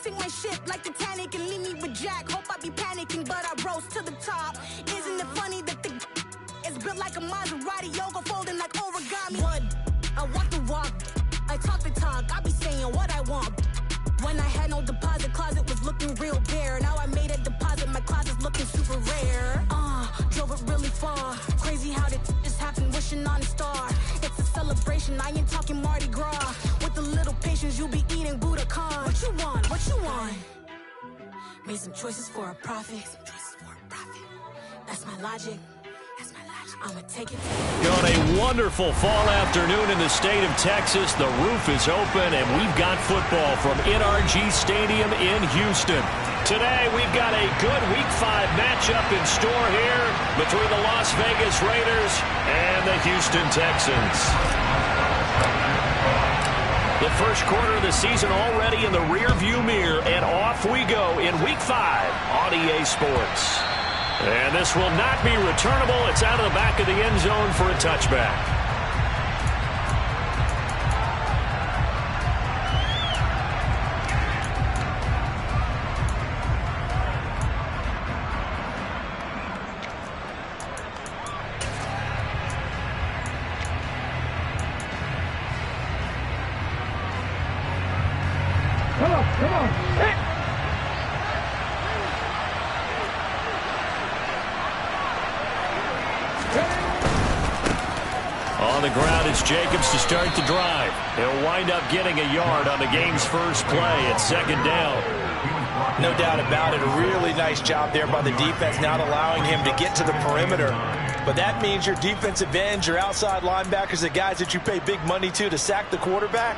sink my ship like Titanic and leave me with Jack. Hope I be panicking, but I rose to the top. Isn't it funny that the is built like a Maserati, yoga folding like origami? What? I walk the walk, I talk the talk, I be saying what I want. When I had no deposit, closet was looking real bare. Now I made a deposit, my closet's looking super rare. Drove it really far. Crazy how did this happen, wishing on a star. It's a celebration, I ain't talking Mardi Gras. With a little patience, you be eating Budokan. What you want? What you want? Made some choices for a profit. That's my logic. I'ma take it. On a wonderful fall afternoon in the state of Texas, the roof is open, and we've got football from NRG Stadium in Houston. Today, we've got a good Week 5 matchup in store here between the Las Vegas Raiders and the Houston Texans. The first quarter of the season already in the rearview mirror, and off we go in Week 5 on EA Sports. And this will not be returnable. It's out of the back of the end zone for a touchback. Come on. Hit. On the ground, it's Jacobs to start the drive. He'll wind up getting a yard on the game's first play at second down. No doubt about it. A really nice job there by the defense, not allowing him to get to the perimeter. But that means your defensive ends, your outside linebackers, the guys that you pay big money to sack the quarterback,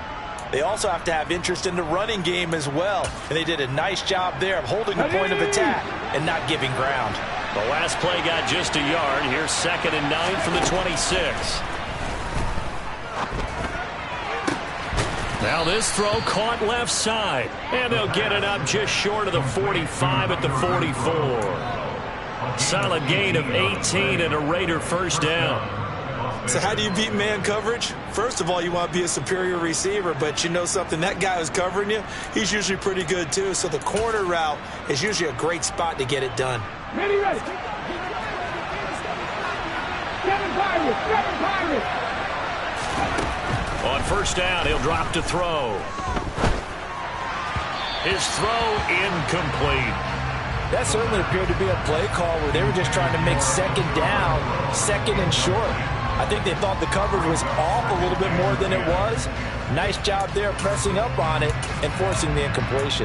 they also have to have interest in the running game as well. And they did a nice job there of holding the point of attack and not giving ground. The last play got just a yard. Here's 2nd and 9 from the 26. Now this throw caught left side. And they'll get it up just short of the 45 at the 44. Solid gain of 18 and a Raider first down. So how do you beat man coverage? First of all, you want to be a superior receiver, but you know something, that guy who's covering you, he's usually pretty good too. So the corner route is usually a great spot to get it done. Ready. Seven Pirates. On first down, he'll drop to throw. His throw incomplete. That certainly appeared to be a play call where they were just trying to make second down, second and short. I think they thought the coverage was off a little bit more than it was. Nice job there pressing up on it and forcing the incompletion.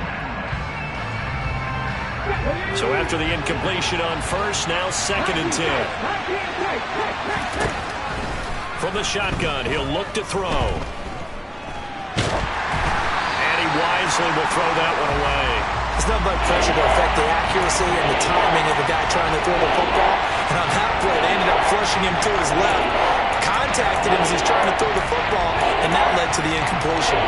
So after the incompletion on first, now 2nd and 10. From the shotgun, he'll look to throw. And he wisely will throw that one away. It's not like pressure to affect the accuracy and the timing of the guy trying to throw the football. And on that play, they ended up flushing him to his left, contacted him as he's trying to throw the football, and that led to the incompletion.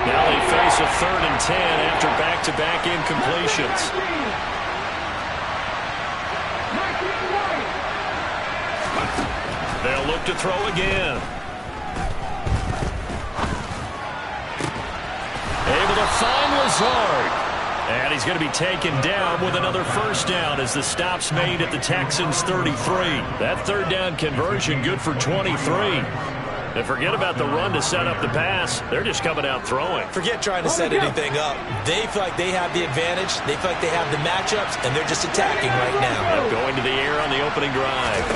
Now they face a 3rd and 10 after back-to-back incompletions. They'll look to throw again. Able to find Lazard. And he's going to be taken down with another first down as the stop's made at the Texans 33. That 3rd down conversion good for 23. And forget about the run to set up the pass. They're just coming out throwing. Forget trying to set anything up. They feel like they have the advantage. They feel like they have the matchups, and they're just attacking right now. Going to the air on the opening drive.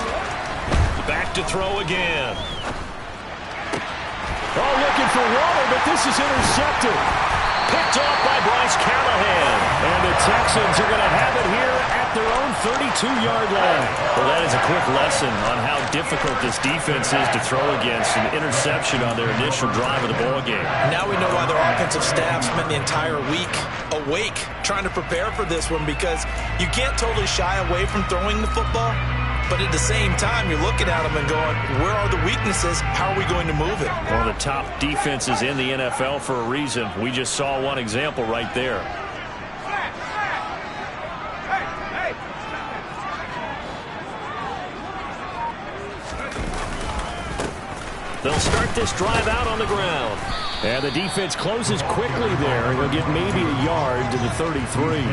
Back to throw again. Oh, looking for water, but this is intercepted. Picked off by Bryce Callahan. And the Texans are going to have it here at their own 32-yard line. Well, that is a quick lesson on how difficult this defense is to throw against. An interception on their initial drive of the ballgame. Now we know why their offensive staff spent the entire week awake trying to prepare for this one, because you can't totally shy away from throwing the football. But at the same time, you're looking at them and going, where are the weaknesses? How are we going to move it? One of the top defenses in the NFL for a reason. We just saw one example right there. They'll start this drive out on the ground. And the defense closes quickly there. He'll get maybe a yard to the 33.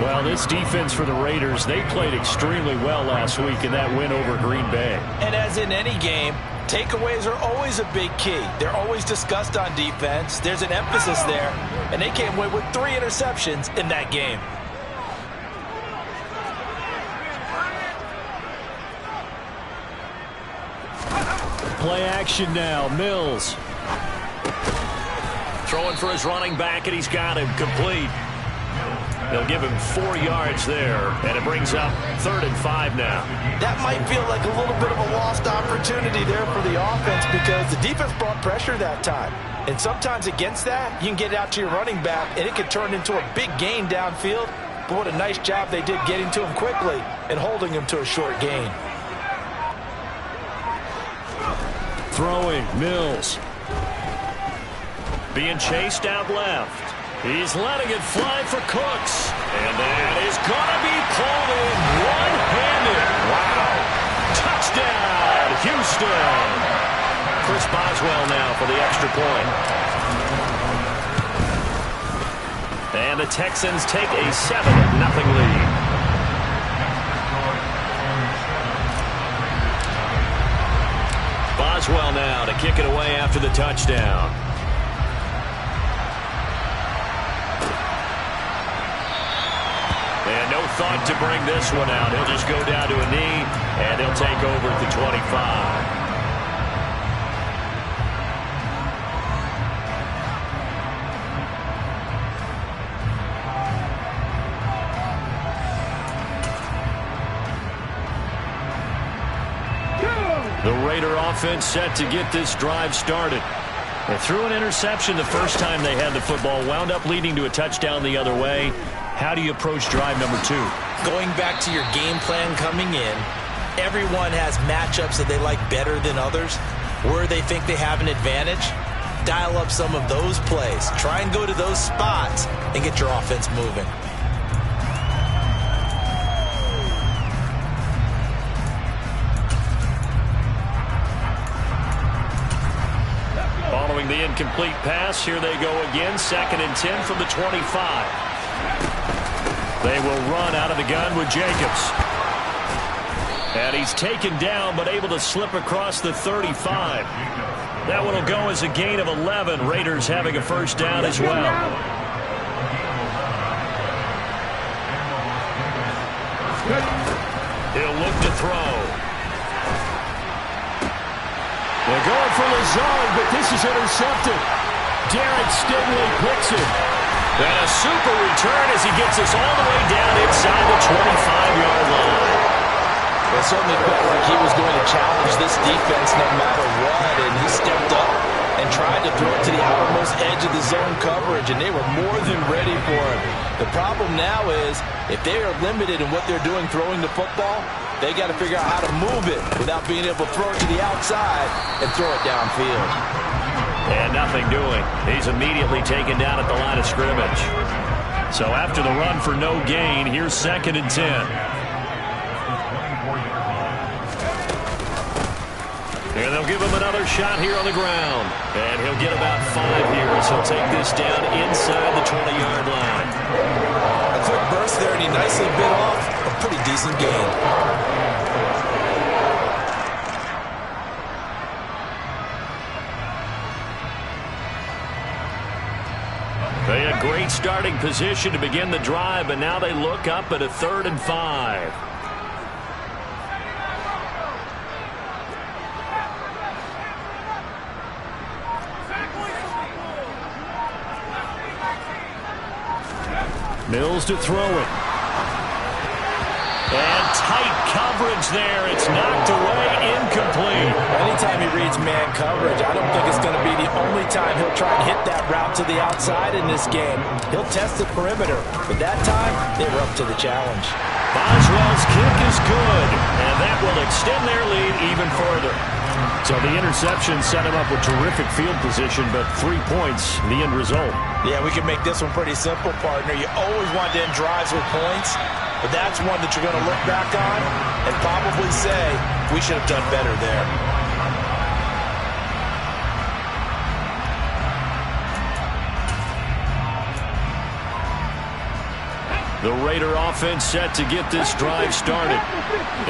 Well, this defense for the Raiders, they played extremely well last week in that win over Green Bay. And as in any game, takeaways are always a big key. They're always discussed on defense. There's an emphasis there, and they came away with 3 interceptions in that game. Play action now. Mills. Throwing for his running back, and he's got him complete. They'll give him 4 yards there, and it brings up 3rd and 5 now. That might feel like a little bit of a lost opportunity there for the offense because the defense brought pressure that time. And sometimes against that, you can get out to your running back, and it can turn into a big gain downfield. But what a nice job they did getting to him quickly and holding him to a short gain. Throwing, Mills. Being chased out left. He's letting it fly for Cooks. And that is going to be pulled in one-handed. Wow. Touchdown, Houston. Chris Boswell now for the extra point. And the Texans take a 7-0 lead. Boswell now to kick it away after the touchdown. And no thought to bring this one out. He'll just go down to a knee, and he'll take over at the 25. The Raider offense set to get this drive started. They threw an interception the first time they had the football, wound up leading to a touchdown the other way. How do you approach drive number 2? Going back to your game plan coming in, everyone has matchups that they like better than others. Where they think they have an advantage, dial up some of those plays. Try and go to those spots and get your offense moving. Following the incomplete pass, here they go again. 2nd and 10 from the 25. They will run out of the gun with Jacobs. And he's taken down but able to slip across the 35. That one will go as a gain of 11. Raiders having a first down as well. He'll look to throw. They're going for Lazard, but this is intercepted. Derek Stingley picks it. And a super return as he gets us all the way down inside the 25-yard line. It certainly felt like he was going to challenge this defense no matter what, and he stepped up and tried to throw it to the outermost edge of the zone coverage, and they were more than ready for him. The problem now is if they are limited in what they're doing throwing the football, they got to figure out how to move it without being able to throw it to the outside and throw it downfield. And nothing doing. He's immediately taken down at the line of scrimmage. So after the run for no gain, here's 2nd and 10. And they'll give him another shot here on the ground. And he'll get about 5 here as he'll take this down inside the 20-yard line. A quick burst there, and he nicely bit off a pretty decent gain. They had great starting position to begin the drive, but now they look up at a 3rd and 5. Mills to throw it. And tight coverage there. It's knocked away, incomplete. Anytime he reads man coverage, I don't think it's going to be the only time he'll try and hit that route to the outside in this game. He'll test the perimeter, but that time, they were up to the challenge. Boswell's kick is good, and that will extend their lead even further. So the interception set him up with terrific field position, but 3 points, the end result. Yeah, we can make this one pretty simple, partner. You always want to end drives with points, but that's one that you're going to look back on and probably say, we should have done better there. The Raider offense set to get this drive started.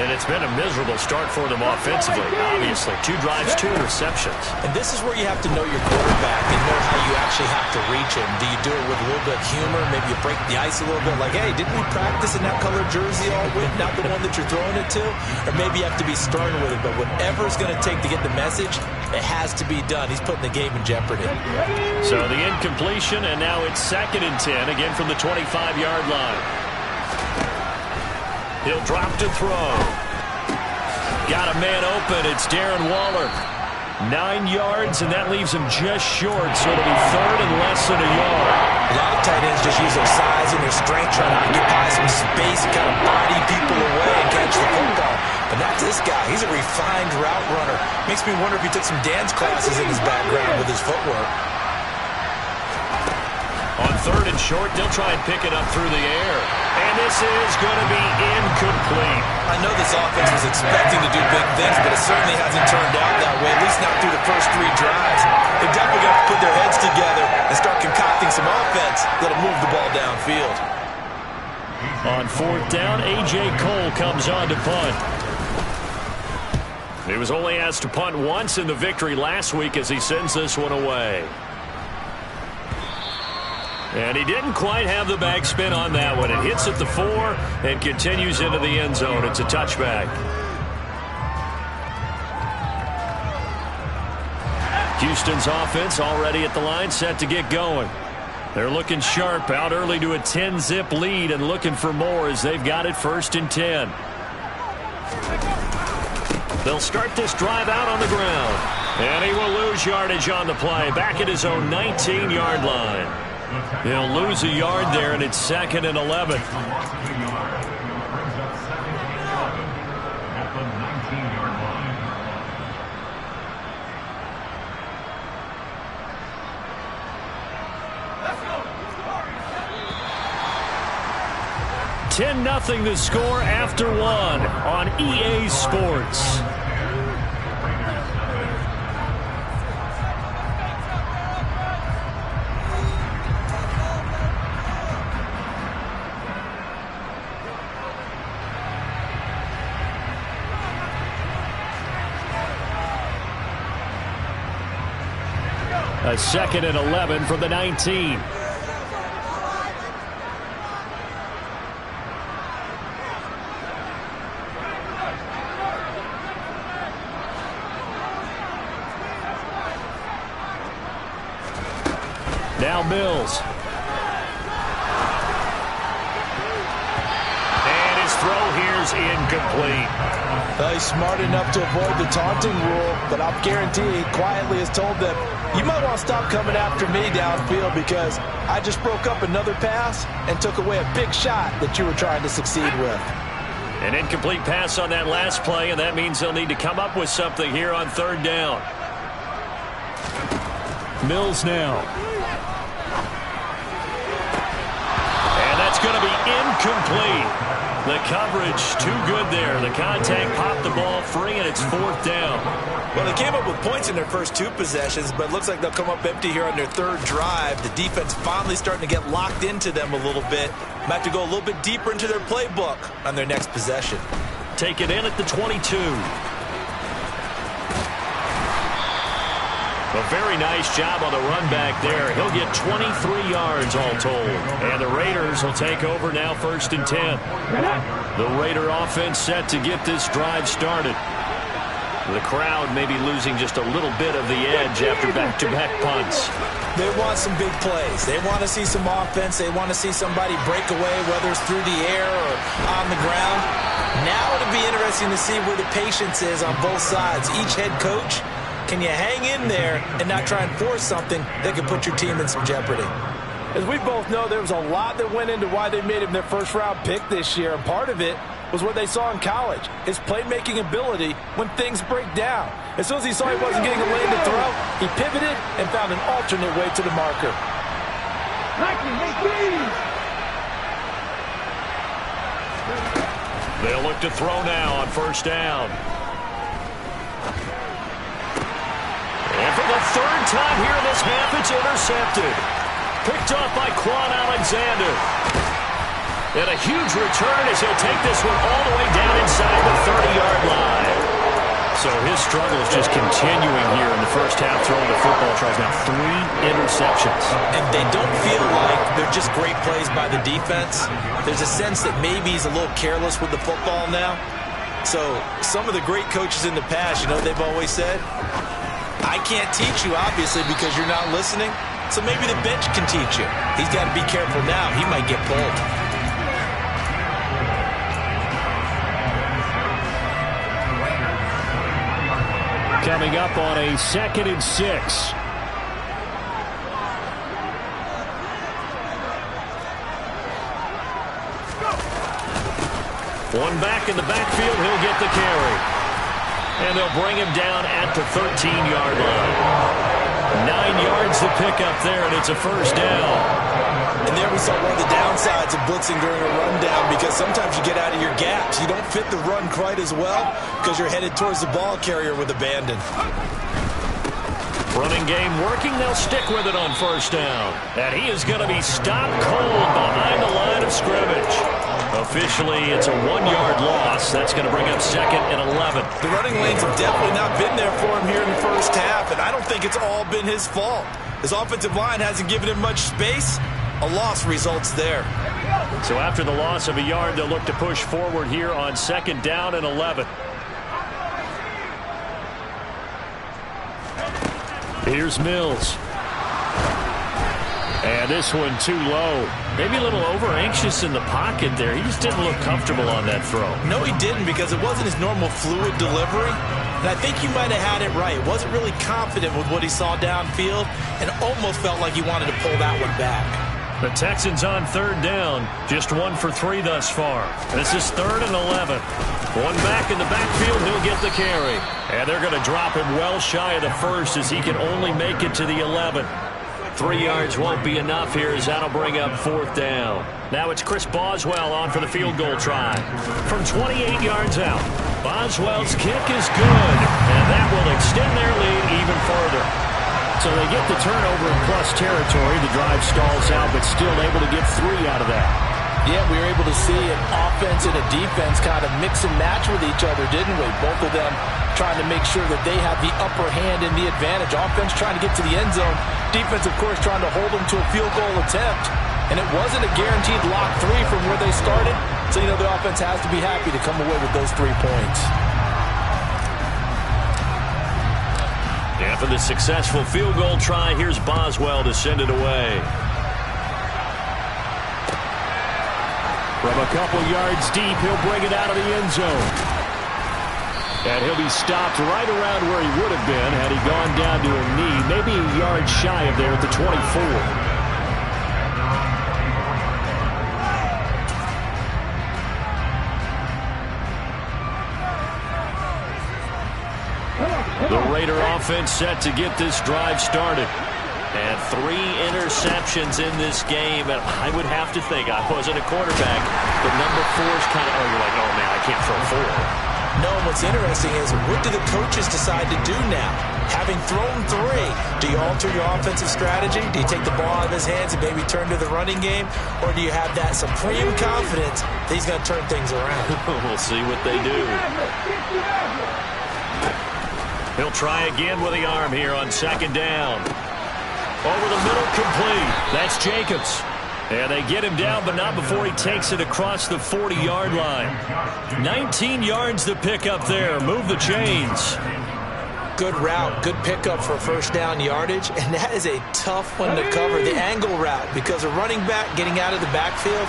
And it's been a miserable start for them offensively, obviously. 2 drives, 2 interceptions. And this is where you have to know your quarterback and know how you actually have to reach him. Do you do it with a little bit of humor? Maybe you break the ice a little bit, like, hey, didn't we practice in that color jersey all week, not the one that you're throwing it to? Or maybe you have to be stern with it, but whatever it's going to take to get the message, it has to be done. He's putting the game in jeopardy. So the incompletion, and now it's 2nd and 10, again from the 25-yard line. He'll drop to throw. Got a man open. It's Darren Waller. 9 yards, and that leaves him just short, so it'll be 3rd and less than a yard. A lot of tight ends just use their size and their strength, trying to occupy some space and kind of body people away and catch the football. But not this guy. He's a refined route runner. Makes me wonder if he took some dance classes in his background with his footwork. On 3rd and short, they'll try and pick it up through the air. And this is going to be incomplete. I know this offense was expecting to do big things, but it certainly hasn't turned out that way, at least not through the first 3 drives. They're definitely going to put their heads together and start concocting some offense that'll move the ball downfield. On 4th down, A.J. Cole comes on to punt. He was only asked to punt once in the victory last week as he sends this one away. And he didn't quite have the backspin on that one. It hits at the 4 and continues into the end zone. It's a touchback. Houston's offense already at the line, set to get going. They're looking sharp, out early to a 10-zip lead and looking for more as they've got it 1st and 10. They'll start this drive out on the ground. And he will lose yardage on the play, back at his own 19-yard line. He'll lose a yard there, and it's 2nd and 11. $10-0 the score after 1 on EA Sports. A 2nd and 11 from the 19. Now Mills. And his throw here's incomplete. Well, he's smart enough to avoid the taunting rule, but I'll guarantee he quietly has told them, you might want to stop coming after me downfield because I just broke up another pass and took away a big shot that you were trying to succeed with. An incomplete pass on that last play, and that means they'll need to come up with something here on 3rd down. Mills now. And that's going to be incomplete. The coverage too good there. The contact popped the ball free, and it's 4th down. Well, they came up with points in their first 2 possessions, but it looks like they'll come up empty here on their 3rd drive. The defense finally starting to get locked into them a little bit. Might have to go a little bit deeper into their playbook on their next possession. Take it in at the 22. A very nice job on the run back there. He'll get 23 yards all told. And the Raiders will take over now 1st and 10. The Raider offense set to get this drive started. The crowd may be losing just a little bit of the edge after back-to-back punts. They want some big plays. They want to see some offense. They want to see somebody break away, whether it's through the air or on the ground. Now it'll be interesting to see where the patience is on both sides. Each head coach, can you hang in there and not try and force something that could put your team in some jeopardy? As we both know, there was a lot that went into why they made him their first-round pick this year, and part of it was what they saw in college, his playmaking ability when things break down. As soon as he saw he wasn't getting a lane to throw, he pivoted and found an alternate way to the marker. They'll look to throw now on 1st down. And for the 3rd time here in this half, it's intercepted. Picked off by Quan Alexander. And a huge return as he'll take this one all the way down inside the 30-yard line. So his struggle is just continuing here in the first half, throwing the football. Tries now 3 interceptions. And they don't feel like they're just great plays by the defense. There's a sense that maybe he's a little careless with the football now. So some of the great coaches in the past, you know, they've always said, I can't teach you, obviously, because you're not listening. So maybe the bench can teach you. He's got to be careful now. He might get pulled. Coming up on a 2nd and 6. One back in the backfield, he'll get the carry. And they'll bring him down at the 13-yard line. 9 yards to pick up there, and it's a first down. And there we saw one of the downsides of blitzing during a rundown, because sometimes you get out of your gaps. You don't fit the run quite as well because you're headed towards the ball carrier with abandon. Running game working. They'll stick with it on first down. And he is going to be stopped cold behind the line of scrimmage. Officially, it's a 1-yard loss. That's going to bring up 2nd and 11. The running lanes have definitely not been there for him here in the first half, and I don't think it's all been his fault. His offensive line hasn't given him much space. A loss results there. So after the loss of a yard, they'll look to push forward here on 2nd down and 11. Here's Mills. And this one too low. Maybe a little over-anxious in the pocket there. He just didn't look comfortable on that throw. No, he didn't, because it wasn't his normal fluid delivery. And I think you might have had it right. Wasn't really confident with what he saw downfield and almost felt like he wanted to pull that one back. The Texans on 3rd down. Just 1 for 3 thus far. This is 3rd and 11. One back in the backfield. He'll get the carry. And they're going to drop him well shy of the first as he can only make it to the 11. 3 yards won't be enough here as that'll bring up 4th down. Now it's Chris Boswell on for the field goal try. From 28 yards out, Boswell's kick is good. And that will extend their lead even further. So they get the turnover in plus territory. The drive stalls out, but still able to get 3 out of that. Yeah, we were able to see an offense and a defense kind of mix and match with each other, didn't we? Both of them trying to make sure that they have the upper hand and the advantage. Offense trying to get to the end zone. Defense, of course, trying to hold them to a field goal attempt. And it wasn't a guaranteed lock 3 from where they started. So, you know, the offense has to be happy to come away with those 3 points. After the successful field goal try, here's Boswell to send it away. From a couple yards deep, he'll bring it out of the end zone. And he'll be stopped right around where he would have been had he gone down to a knee, maybe a yard shy of there at the 24. The Raider offense set to get this drive started. And 3 interceptions in this game. And I would have to think, I wasn't a quarterback, but number 4 is kind of, oh, you're like, oh, man, I can't throw 4. No, and what's interesting is, what do the coaches decide to do now? Having thrown 3, do you alter your offensive strategy? Do you take the ball out of his hands and maybe turn to the running game? Or do you have that supreme confidence that he's going to turn things around? We'll see what they do. He'll try again with the arm here on 2nd down. Over the middle, complete. That's Jacobs. And they get him down, but not before he takes it across the 40-yard line. 19 yards to pick up there. Move the chains. Good route, good pickup for first down yardage, and that is a tough one to cover, the angle route, because a running back getting out of the backfield,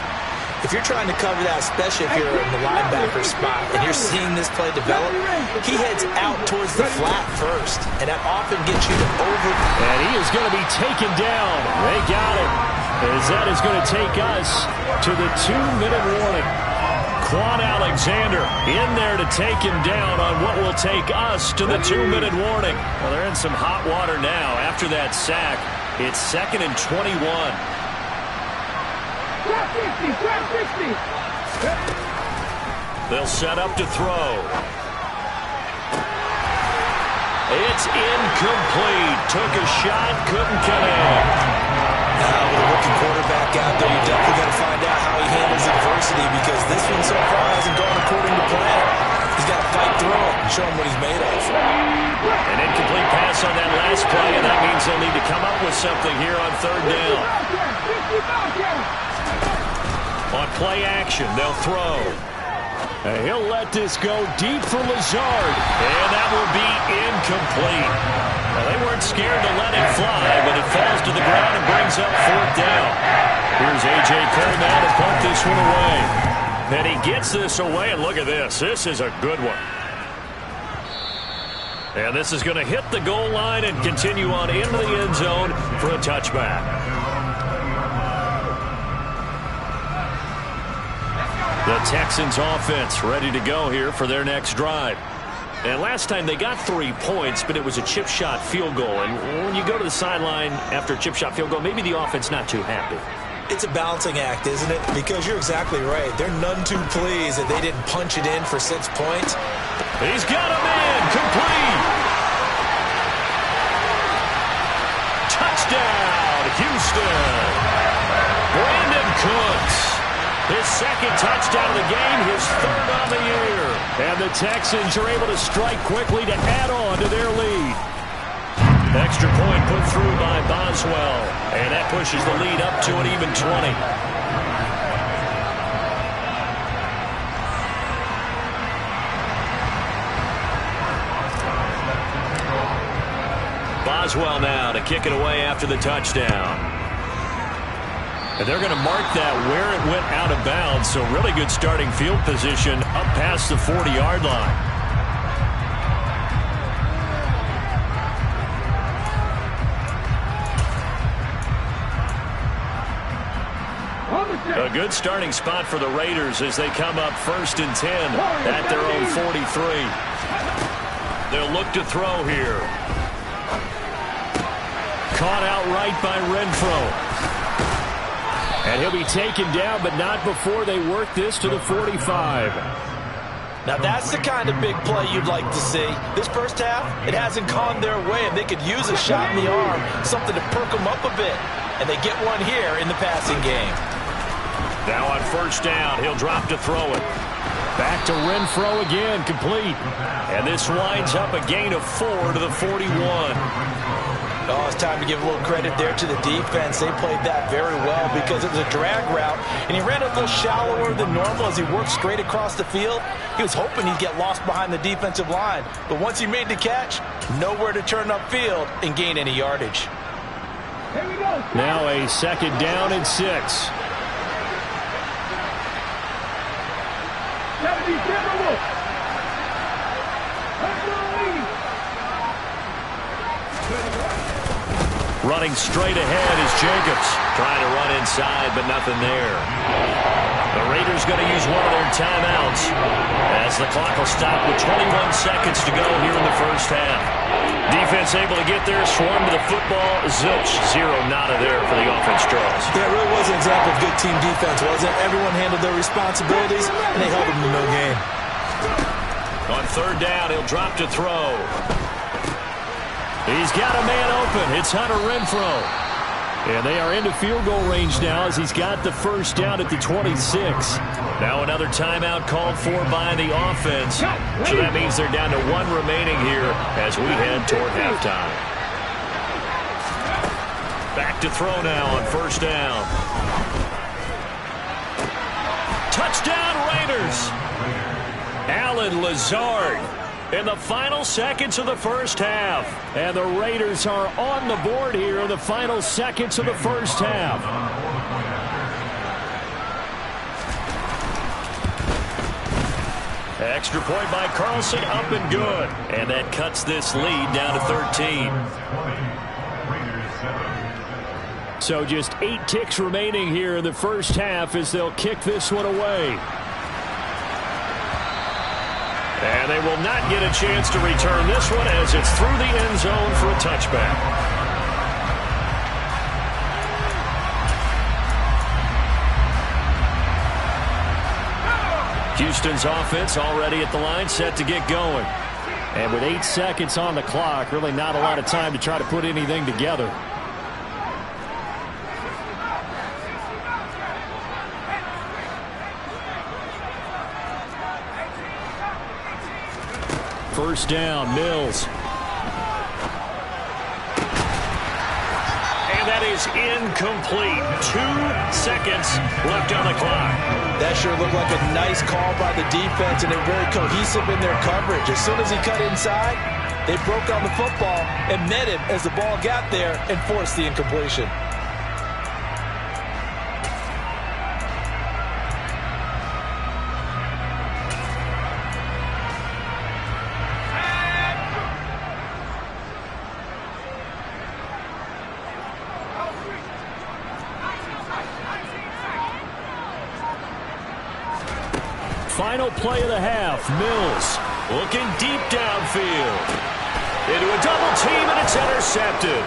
if you're trying to cover that, especially if you're in the linebacker spot and you're seeing this play develop, he heads out towards the flat first, and that often gets you to over. And he is going to be taken down. They got it. As that is going to take us to the 2-minute warning. Quan Alexander in there to take him down on what will take us to the 2-minute warning. Well, they're in some hot water now after that sack. It's 2nd and 21. They'll set up to throw. It's incomplete. Took a shot, couldn't connect. Now, with a rookie quarterback out there, you definitely got to find out how he handles adversity. pass play, and that means they'll need to come up with something here on third down. On play action, they'll throw. And he'll let this go deep for Lazard, and that will be incomplete. Now, they weren't scared to let it fly, but it falls to the ground and brings up fourth down. Here's A.J. Cole now to punt this one away. And he gets this away, and look at this. This is a good one. And this is going to hit the goal line and continue on into the end zone for a touchback. The Texans offense ready to go here for their next drive. And last time they got 3 points, but it was a chip shot field goal. And when you go to the sideline after a chip shot field goal, maybe the offense not too happy. It's a balancing act, isn't it? Because you're exactly right. They're none too pleased that they didn't punch it in for 6 points. He's got a man complete. Touchdown, Houston. Brandon Cooks. His second touchdown of the game, his third on the year. And the Texans are able to strike quickly to add on to their lead. Extra point put through by Boswell. And that pushes the lead up to an even 20. Boswell now to kick it away after the touchdown. And they're going to mark that where it went out of bounds. So really good starting field position up past the 40-yard line. A good starting spot for the Raiders as they come up 1st and 10 at their own 43. They'll look to throw here. Caught outright by Renfro. And he'll be taken down, but not before they work this to the 45. Now that's the kind of big play you'd like to see. This first half, it hasn't gone their way, and they could use a shot in the arm, something to perk them up a bit. And they get one here in the passing game. Now on 1st down, he'll drop to throw it. Back to Renfro again, complete. And this winds up a gain of 4 to the 41. Oh, it's time to give a little credit there to the defense. They played that very well because it was a drag route, and he ran a little shallower than normal as he worked straight across the field. He was hoping he'd get lost behind the defensive line, but once he made the catch, nowhere to turn upfield and gain any yardage. Now a 2nd down and 6. Running straight ahead is Jacobs. Trying to run inside, but nothing there. The Raiders going to use one of their timeouts as the clock will stop with 21 seconds to go here in the first half. Defense able to get there, swarm to the football. Zilch, 0 nada there for the offense draws. Yeah, it really was an example of good team defense, wasn't it? Everyone handled their responsibilities, and they held them to no gain. On 3rd down, he'll drop to throw. He's got a man open. It's Hunter Renfro. And they are into field goal range now as he's got the 1st down at the 26. Now another timeout called for by the offense. So that means they're down to 1 remaining here as we head toward halftime. Back to throw now on 1st down. Touchdown Raiders. Allen Lazard in the final seconds of the first half. And the Raiders are on the board here in the final seconds of the first half. Extra point by Carlson, up and good. And that cuts this lead down to 13. So just 8 ticks remaining here in the first half as they'll kick this one away. And they will not get a chance to return this one as it's through the end zone for a touchback. Houston's offense already at the line, set to get going. And with 8 seconds on the clock, really not a lot of time to try to put anything together. First down, Mills. is incomplete. 2 seconds left on the clock. That sure looked like a nice call by the defense, and they're very cohesive in their coverage. As soon as he cut inside, they broke on the football and met him as the ball got there and forced the incompletion. Final play of the half. Mills looking deep downfield. Into a double team, and it's intercepted.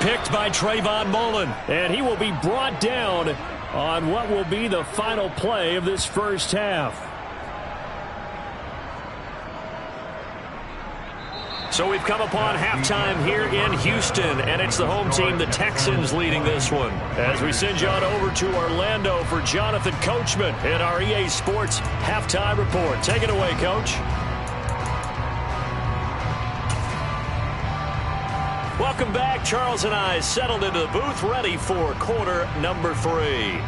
Picked by Trayvon Mullen, and he will be brought down on what will be the final play of this first half. So we've come upon halftime here in Houston, and it's the home team, the Texans, leading this one. As we send you on over to Orlando for Jonathan Coachman in our EA Sports Halftime Report. Take it away, Coach. Welcome back. Charles and I settled into the booth, ready for quarter number 3.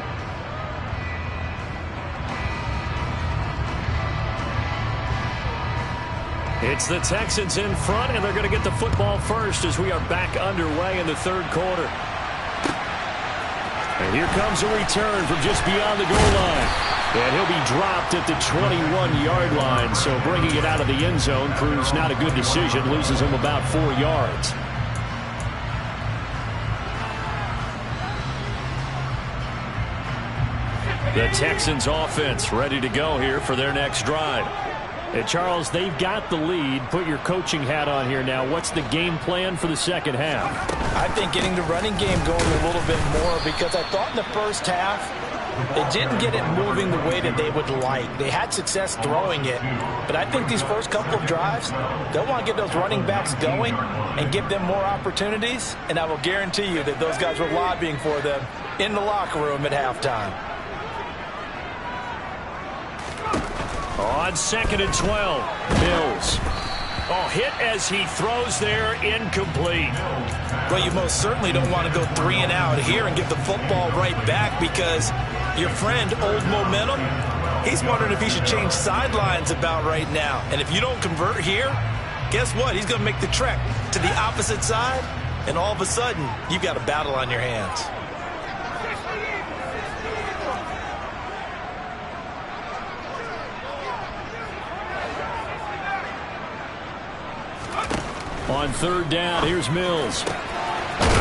It's the Texans in front, and they're going to get the football first as we are back underway in the third quarter. And here comes a return from just beyond the goal line. And he'll be dropped at the 21-yard line, so bringing it out of the end zone proves not a good decision, loses him about 4 yards. The Texans offense ready to go here for their next drive. And Charles, they've got the lead. Put your coaching hat on here now. What's the game plan for the second half? I think getting the running game going a little bit more, because I thought in the first half they didn't get it moving the way that they would like. They had success throwing it, but I think these first couple of drives, they'll want to get those running backs going and give them more opportunities, and I will guarantee you that those guys were lobbying for them in the locker room at halftime. On 2nd and 12, Mills. Oh, hit as he throws there, incomplete. Well, you most certainly don't want to go 3 and out here and get the football right back, because your friend, Old Momentum, he's wondering if he should change sidelines about right now. And if you don't convert here, guess what? He's going to make the trek to the opposite side, and all of a sudden, you've got a battle on your hands. On 3rd down, here's Mills.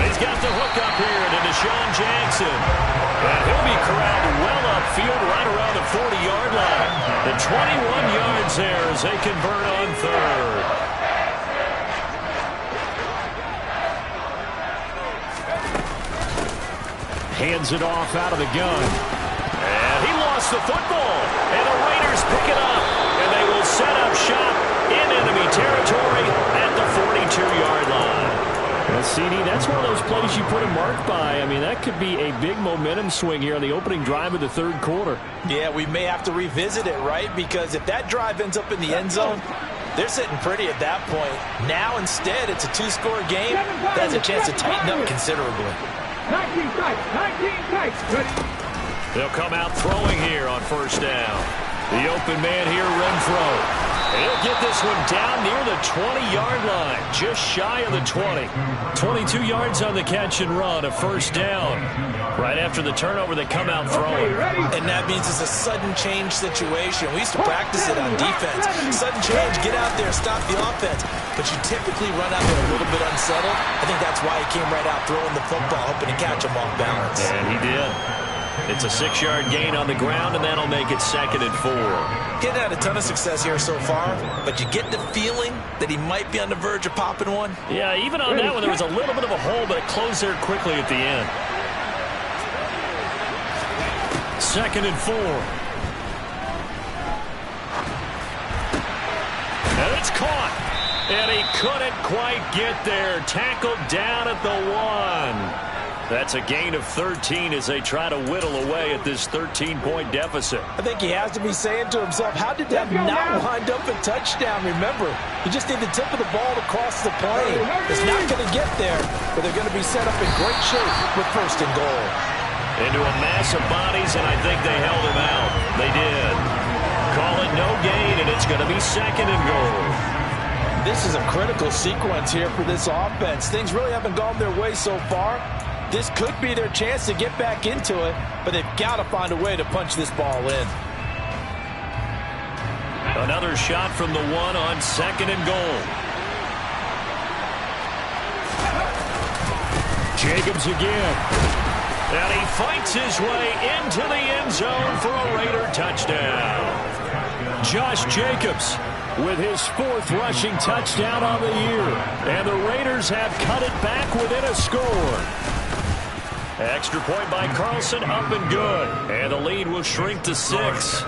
He's got the hook up here to Deshaun Jackson. And he'll be corralled well upfield right around the 40-yard line. The 21 yards there as they convert on 3rd. Hands it off out of the gun. And he lost the football. And the Raiders pick it up. And they will set up shop in enemy territory at the 42-yard line. Well, CD, that's one of those plays you put a mark by. I mean, that could be a big momentum swing here on the opening drive of the third quarter. Yeah, we may have to revisit it, right? Because if that drive ends up in the end zone, they're sitting pretty at that point. Now, instead, it's a 2-score game. That has a chance to tighten up considerably. 19 tights, 19 tights. They'll come out throwing here on 1st down. The open man here, Renfro. And he'll get this one down near the 20-yard line, just shy of the 20. 22 yards on the catch and run, a 1st down. Right after the turnover, they come out throwing. And that means it's a sudden change situation. We used to practice it on defense. Sudden change, get out there, stop the offense. But you typically run out there a little bit unsettled. I think that's why he came right out throwing the football, hoping to catch him off balance. And he did. It's a 6-yard gain on the ground, and that'll make it 2nd and 4. Getting had a ton of success here so far, but you get the feeling that he might be on the verge of popping one. Yeah, even on that one, there was a little bit of a hole, but it closed there quickly at the end. 2nd and 4. And it's caught. And he couldn't quite get there. Tackled down at the 1. That's a gain of 13 as they try to whittle away at this 13-point deficit. I think he has to be saying to himself, how did that not wind up a touchdown? Remember, you just need the tip of the ball to cross the plane. It's not going to get there, but they're going to be set up in great shape with first and goal. Into a mass of bodies, and I think they held him out. They did. Call it no gain, and it's going to be second and goal. This is a critical sequence here for this offense. Things really haven't gone their way so far. This could be their chance to get back into it, but they've got to find a way to punch this ball in. Another shot from the one on second and goal. Jacobs again. And he fights his way into the end zone for a Raider touchdown. Josh Jacobs with his fourth rushing touchdown on the year. And the Raiders have cut it back within a score. Extra point by Carlson, up and good. And the lead will shrink to 6.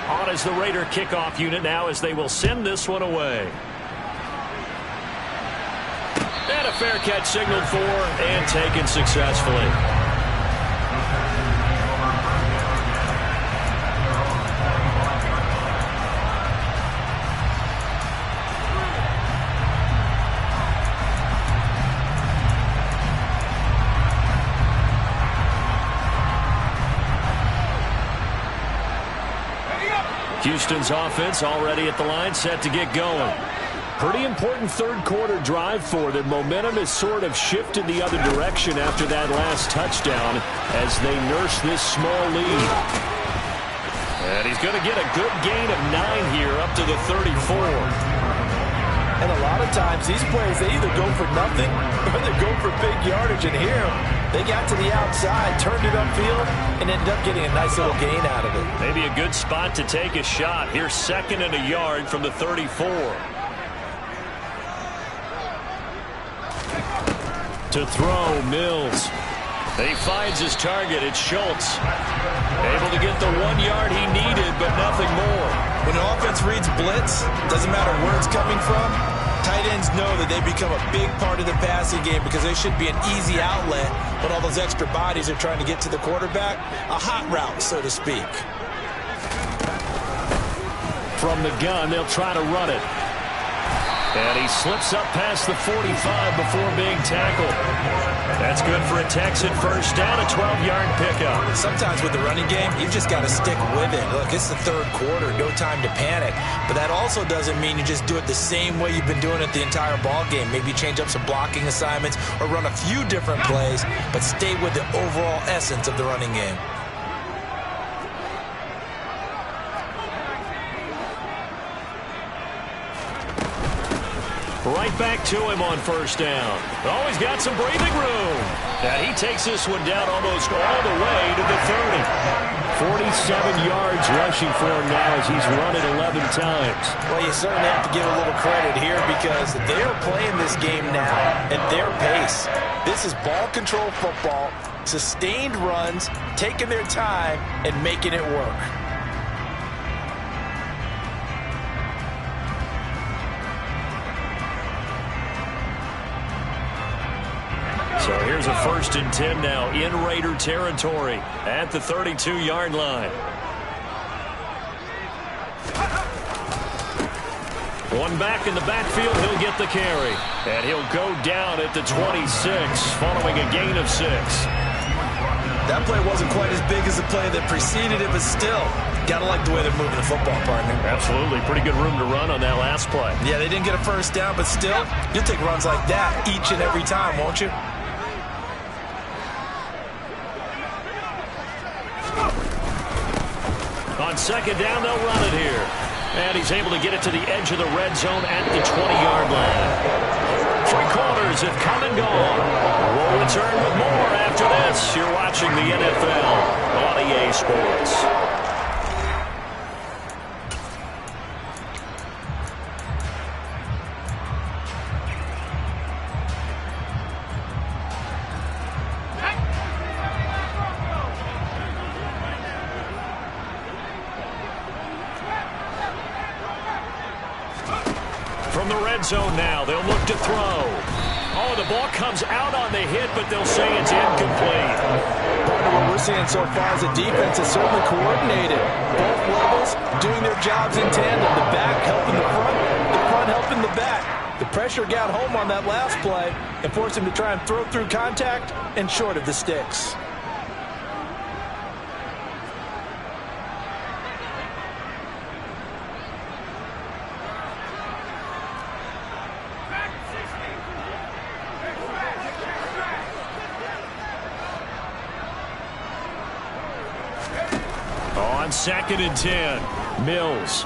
On is the Raider kickoff unit now as they will send this one away. And a fair catch signaled for and taken successfully. Houston's offense already at the line, set to get going. Pretty important third quarter drive for them. Momentum has sort of shifted the other direction after that last touchdown as they nurse this small lead. And he's going to get a good gain of 9 here up to the 34. And a lot of times these plays, they either go for nothing or they go for big yardage. And here, they got to the outside, turned it upfield, and ended up getting a nice little gain out of it. Maybe a good spot to take a shot. Here's second and a yard from the 34. To throw, Mills. He finds his target. It's Schultz. Able to get the 1 yard he needed, but nothing more. When an offense reads blitz, doesn't matter where it's coming from, tight ends know that they become a big part of the passing game because they should be an easy outlet when all those extra bodies are trying to get to the quarterback. A hot route, so to speak. From the gun, they'll try to run it. And he slips up past the 45 before being tackled. That's good for a Texan first down, a 12-yard pickup. Sometimes with the running game, you've just got to stick with it. Look, it's the third quarter, no time to panic. But that also doesn't mean you just do it the same way you've been doing it the entire ball game. Maybe change up some blocking assignments or run a few different plays, but stay with the overall essence of the running game. Right back to him on first down. Oh, he's got some breathing room. And he takes this one down almost all the way to the 30. 47 yards rushing for him now as he's run it 11 times. Well, you certainly have to give a little credit here because they're playing this game now at their pace. This is ball control football, sustained runs, taking their time, and making it work. So here's a 1st and 10 now in Raider territory at the 32-yard line. One back in the backfield, he'll get the carry. And he'll go down at the 26 following a gain of 6. That play wasn't quite as big as the play that preceded it, but still, got to like the way they're moving the football, partner. Absolutely. Pretty good room to run on that last play. Yeah, they didn't get a first down, but still, you'll take runs like that each and every time, won't you? On second down, they'll run it here. And he's able to get it to the edge of the red zone at the 20-yard line. 3 quarters have come and gone. We'll return with more after this. You're watching the NFL on EA Sports. From the red zone now, they'll look to throw. Oh, the ball comes out on the hit, but they'll say it's incomplete. What we're seeing so far is the defense is certainly coordinated. Both levels doing their jobs in tandem. The back helping the front helping the back. The pressure got home on that last play and forced him to try and throw through contact and short of the sticks. On 2nd and 10, Mills.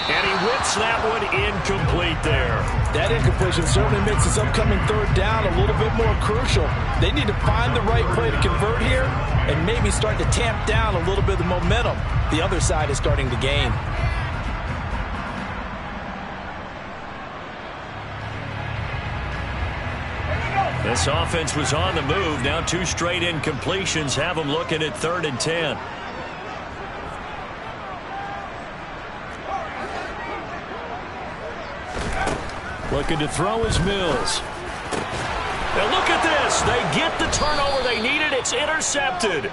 And he whips that one incomplete there. That incompletion certainly makes this upcoming third down a little bit more crucial. They need to find the right play to convert here and maybe start to tamp down a little bit of the momentum the other side is starting to gain. This offense was on the move. Now 2 straight incompletions have them looking at 3rd and 10. Looking to throw is Mills. Now look at this. They get the turnover they needed. It's intercepted.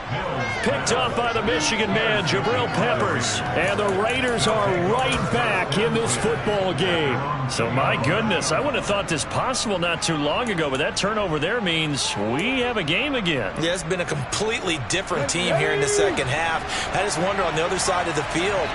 Picked up by the Michigan man, Jabril Peppers. And the Raiders are right back in this football game. So, my goodness, I wouldn't have thought this possible not too long ago, but that turnover there means we have a game again. Yeah, it's been a completely different team here in the second half. I just wonder on the other side of the field,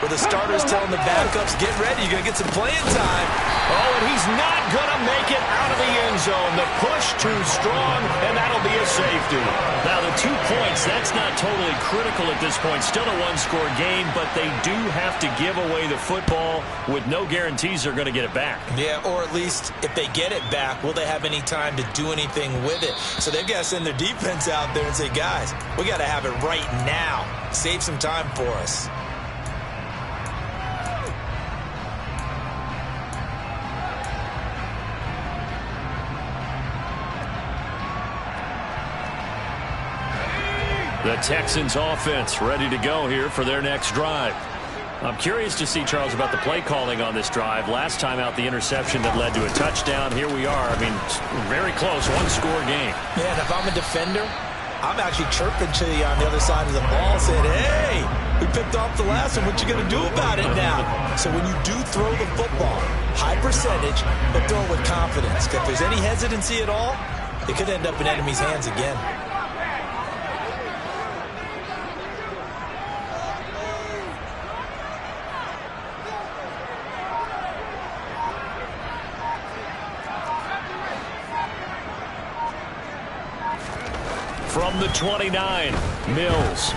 where the starters telling the backups, get ready, you're going to get some playing time. Oh, and he's not going to make it out of the end zone. The push too strong, and that'll be a safety. Now, the 2 points, that's not totally critical at this point. Still a one-score game, but they do have to give away the football with no guarantees they're going to get it back. Yeah, or at least if they get it back, will they have any time to do anything with it? So they've got to send their defense out there and say, guys, we got to have it right now. Save some time for us. The Texans offense ready to go here for their next drive. I'm curious to see, Charles, about the play calling on this drive. Last time out, the interception that led to a touchdown. Here we are. I mean, very close, one-score game. Yeah, and if I'm a defender, I'm actually chirping to you on the other side of the ball, saying, hey, we picked off the last one. What you going to do about it now? So when you do throw the football, high percentage, but throw it with confidence. If there's any hesitancy at all, it could end up in enemy's hands again. From the 29, Mills.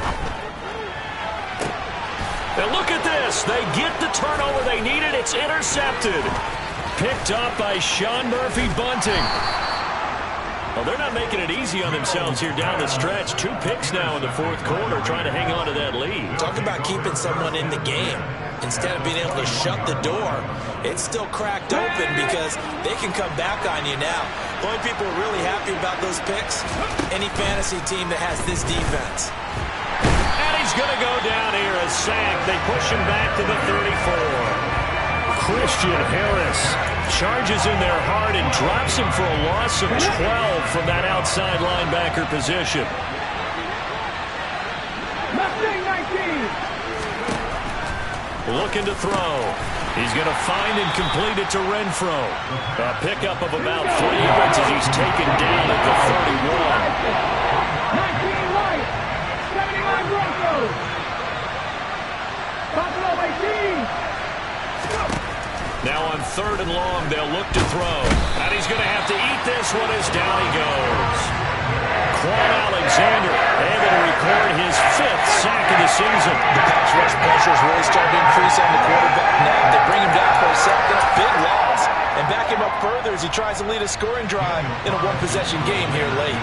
Now look at this. They get the turnover they needed. It's intercepted. Picked up by Sean Murphy Bunting. Well, they're not making it easy on themselves here down the stretch. 2 picks now in the 4th quarter, trying to hang on to that lead. Talk about keeping someone in the game. Instead of being able to shut the door, it's still cracked open because they can come back on you now. The only people who are really happy about those picks, any fantasy team that has this defense. And he's going to go down here as sacked. They push him back to the 34. Christian Harris charges in there hard and drops him for a loss of 12 from that outside linebacker position. Looking to throw. He's going to find and complete it to Renfro. A pickup of about 3 yards as he's taken down at the 31. 19 right, 79 Broncos. Buffalo 18. Now on 3rd and long, they'll look to throw. And he's going to have to eat this one as down he goes. Quan Alexander able to record his 5th sack of the season. The pass rush pressure is really starting to increase on the quarterback now. They bring him down for a second, big loss, and back him up further as he tries to lead a scoring drive in a one-possession game here late.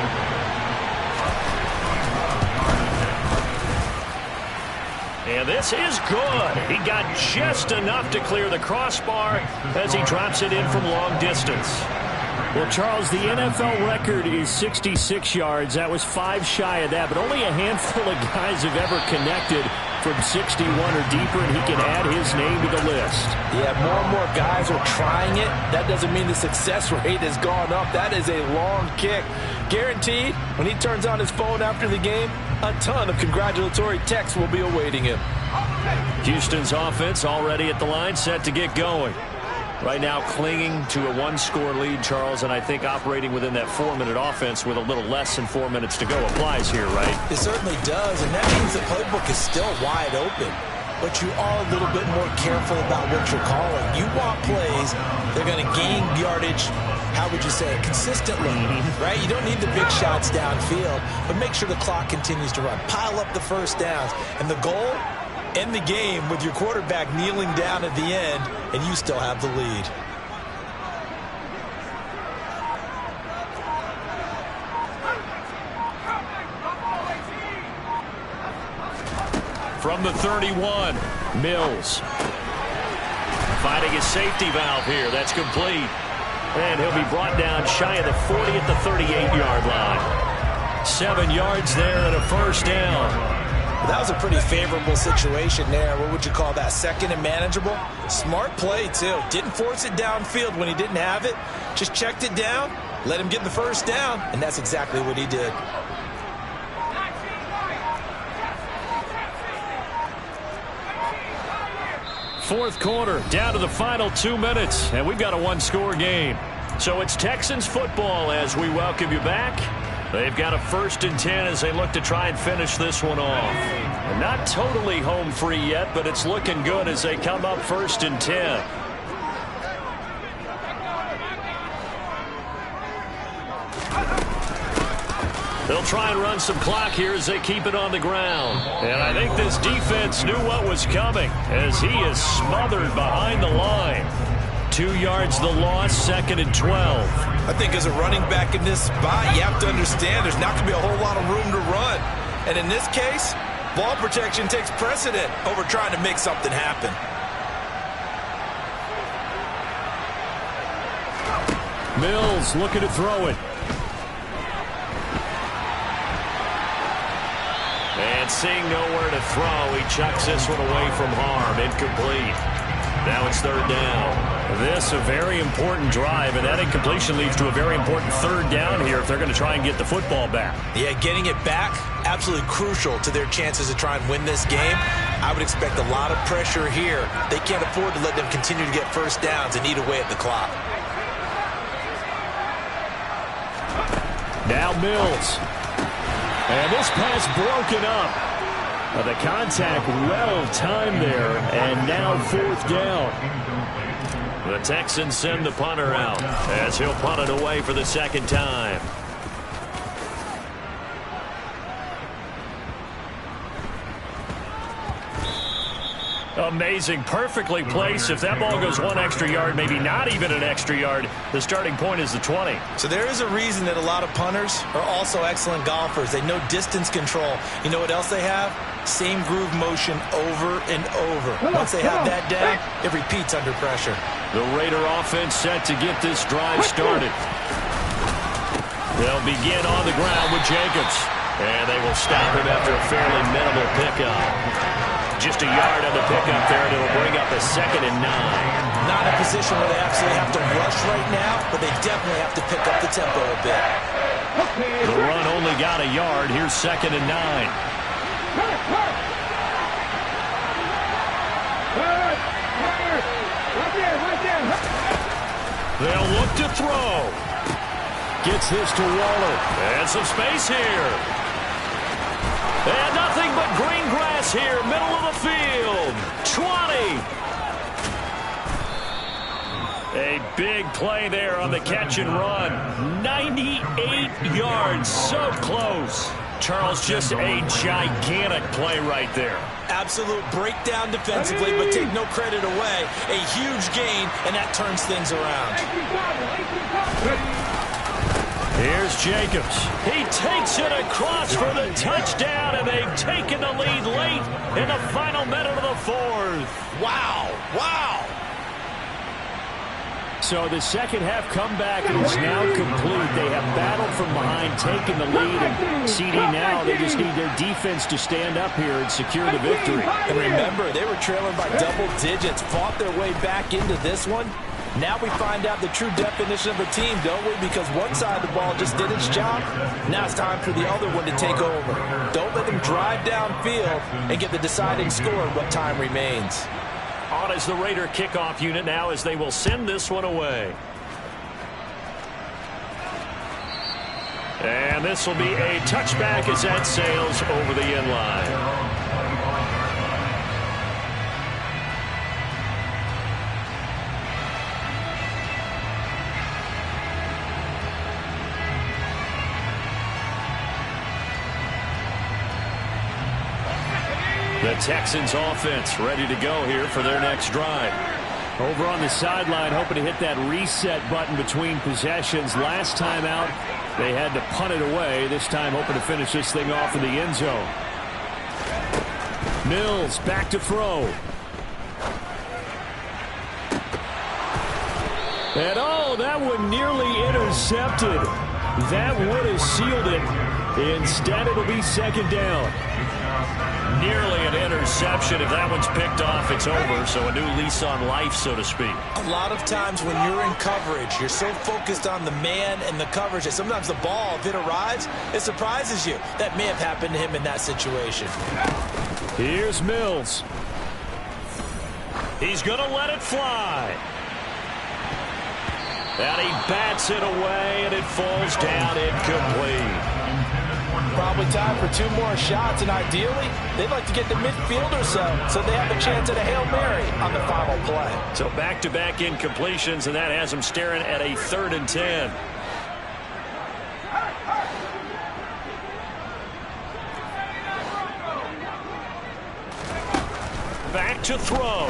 And this is good. He got just enough to clear the crossbar as he drops it in from long distance. Well, Charles, the NFL record is 66 yards. That was 5 shy of that, but only a handful of guys have ever connected from 61 or deeper, and he can add his name to the list. Yeah, more and more guys are trying it. That doesn't mean the success rate has gone up. That is a long kick. Guaranteed, when he turns on his phone after the game, a ton of congratulatory texts will be awaiting him. Houston's offense already at the line, set to get going. Right now clinging to a one-score lead, Charles, and I think operating within that 4-minute offense with a little less than 4 minutes to go applies here, right? It certainly does, and that means the playbook is still wide open. But you are a little bit more careful about what you're calling. You want plays, they're going to gain yardage, how would you say it, consistently, right? You don't need the big shots downfield, but make sure the clock continues to run. Pile up the first downs, and the goal, end the game with your quarterback kneeling down at the end, and you still have the lead. From the 31, Mills. Finding his safety valve here. That's complete. And he'll be brought down shy of the 40 at the 38-yard line. 7 yards there and a first down. That was a pretty favorable situation there. What would you call that? Second and manageable? Smart play, too. Didn't force it downfield when he didn't have it. Just checked it down, let him get the first down, and that's exactly what he did. Fourth quarter, down to the final 2 minutes, and we've got a one-score game. So it's Texans football as we welcome you back. They've got a 1st and 10 as they look to try and finish this one off. And not totally home free yet, but it's looking good as they come up 1st and 10. They'll try and run some clock here as they keep it on the ground. And I think this defense knew what was coming as he is smothered behind the line. 2 yards the loss, 2nd and 12. I think as a running back in this spot, you have to understand there's not going to be a whole lot of room to run. And in this case, ball protection takes precedent over trying to make something happen. Mills looking to throw it. And seeing nowhere to throw, he chucks this one away from harm. Incomplete. Now it's 3rd down. This a very important drive, and that incompletion leads to a very important 3rd down here if they're going to try and get the football back. Yeah, getting it back, absolutely crucial to their chances to try and win this game. I would expect a lot of pressure here. They can't afford to let them continue to get first downs and eat away at the clock. Now Mills. And this pass broken up. The contact well timed there, and now 4th down. The Texans send the punter out as he'll punt it away for the 2nd time. Amazing, perfectly placed. If that ball goes 1 extra yard, maybe not even an extra yard, the starting point is the 20. So there is a reason that a lot of punters are also excellent golfers. They know distance control. You know what else they have? Same groove motion over and over. Once they have that down, it repeats under pressure. The Raider offense set to get this drive started. They'll begin on the ground with Jacobs. And they will stop him after a fairly minimal pickup. Just a yard on the pickup there, and it'll bring up a 2nd and 9. Not in a position where they absolutely have to rush right now, but they definitely have to pick up the tempo a bit. The run only got a yard. Here's 2nd and 9. They'll look to throw. Gets this to Waller. And some space here. And nothing but green grass here, middle of the field. 20. A big play there on the catch and run. 98 yards, so close. Charles, just a gigantic play right there. Absolute breakdown defensively, but take no credit away. A huge gain, and that turns things around. Here's Jacobs. He takes it across for the touchdown, and they've taken the lead late in the final minute of the 4th. Wow, wow. So the second half comeback is now complete. They have battled from behind, taken the lead, and CD now they just need their defense to stand up here and secure the victory. And remember, they were trailing by double digits, fought their way back into this one. Now we find out the true definition of a team, don't we? Because one side of the ball just did its job. Now it's time for the other one to take over. Don't let them drive downfield and get the deciding score in what time remains. On is the Raider kickoff unit now as they will send this one away. And this will be a touchback as that sails over the end line. The Texans offense ready to go here for their next drive. Over on the sideline, hoping to hit that reset button between possessions. Last time out, they had to punt it away. This time, hoping to finish this thing off in the end zone. Mills back to throw. And oh, that one nearly intercepted. That would have sealed it. Instead, it'll be second down. Nearly an interception. If that one's picked off, it's over. So a new lease on life, so to speak. A lot of times when you're in coverage, you're so focused on the man and the coverage that sometimes the ball, if it arrives, it surprises you. That may have happened to him in that situation. Here's Mills. He's going to let it fly. And he bats it away, and it falls down incomplete. Probably time for 2 more shots, and ideally, they'd like to get the midfield or so they have a chance at a Hail Mary on the final play. So back-to-back incompletions, and that has them staring at a 3rd and 10. Back to throw.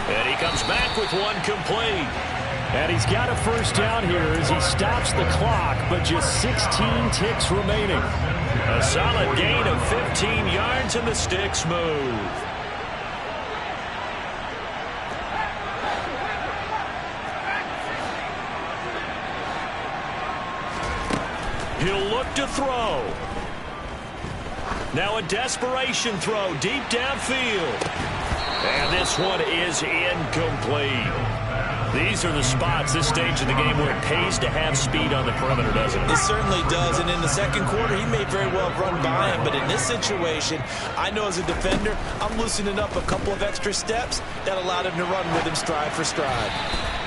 And he comes back with one complete. And he's got a first down here as he stops the clock, but just 16 ticks remaining. A solid gain of 15 yards, and the sticks move. He'll look to throw. Now a desperation throw deep downfield. And this one is incomplete. These are the spots, this stage of the game, where it pays to have speed on the perimeter, doesn't it? It certainly does, and in the second quarter, he may very well have run by him, but in this situation, I know as a defender, I'm loosening up a couple of extra steps that allowed him to run with him stride for stride.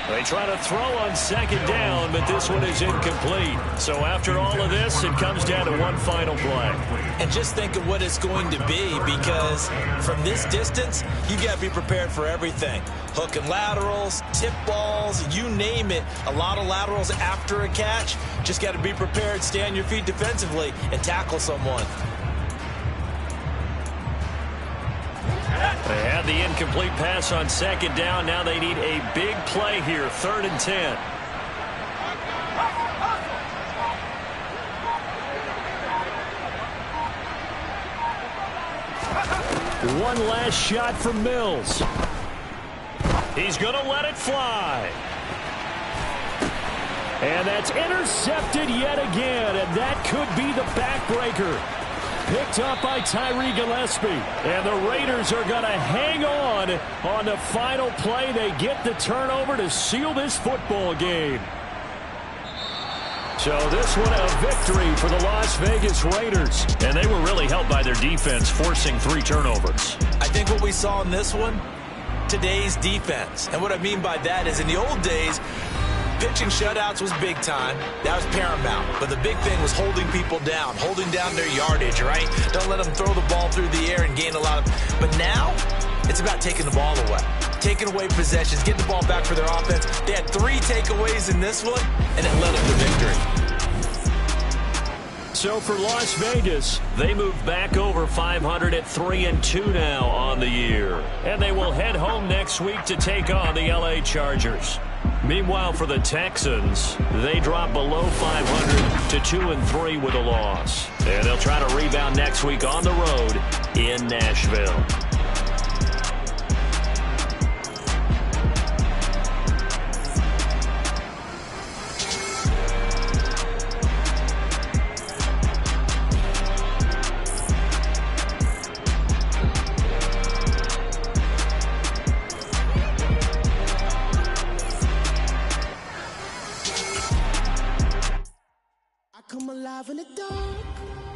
They try to throw on second down, but this one is incomplete. So after all of this, it comes down to one final play. And just think of what it's going to be, because from this distance, you got to be prepared for everything. Hook and laterals, tip balls, you name it. A lot of laterals after a catch. Just got to be prepared, stay on your feet defensively, and tackle someone. They had the incomplete pass on second down. Now they need a big play here, 3rd and 10. One last shot from Mills. He's going to let it fly. And that's intercepted yet again, and that could be the backbreaker. Picked up by Tyree Gillespie. And the Raiders are going to hang on the final play. They get the turnover to seal this football game. So this one a victory for the Las Vegas Raiders. And they were really helped by their defense, forcing 3 turnovers. I think what we saw in this one, today's defense. And what I mean by that is in the old days, pitching shutouts was big time. That was paramount. But the big thing was holding people down, holding down their yardage, right? Don't let them throw the ball through the air and gain a lot of... But now, it's about taking the ball away. Taking away possessions, getting the ball back for their offense. They had 3 takeaways in this one, and it led them to victory. So for Las Vegas, they move back over 500 at 3-2 now on the year. And they will head home next week to take on the LA Chargers. Meanwhile, for the Texans, they drop below 500 to 2-3 with a loss. And they'll try to rebound next week on the road in Nashville. come alive in the dark.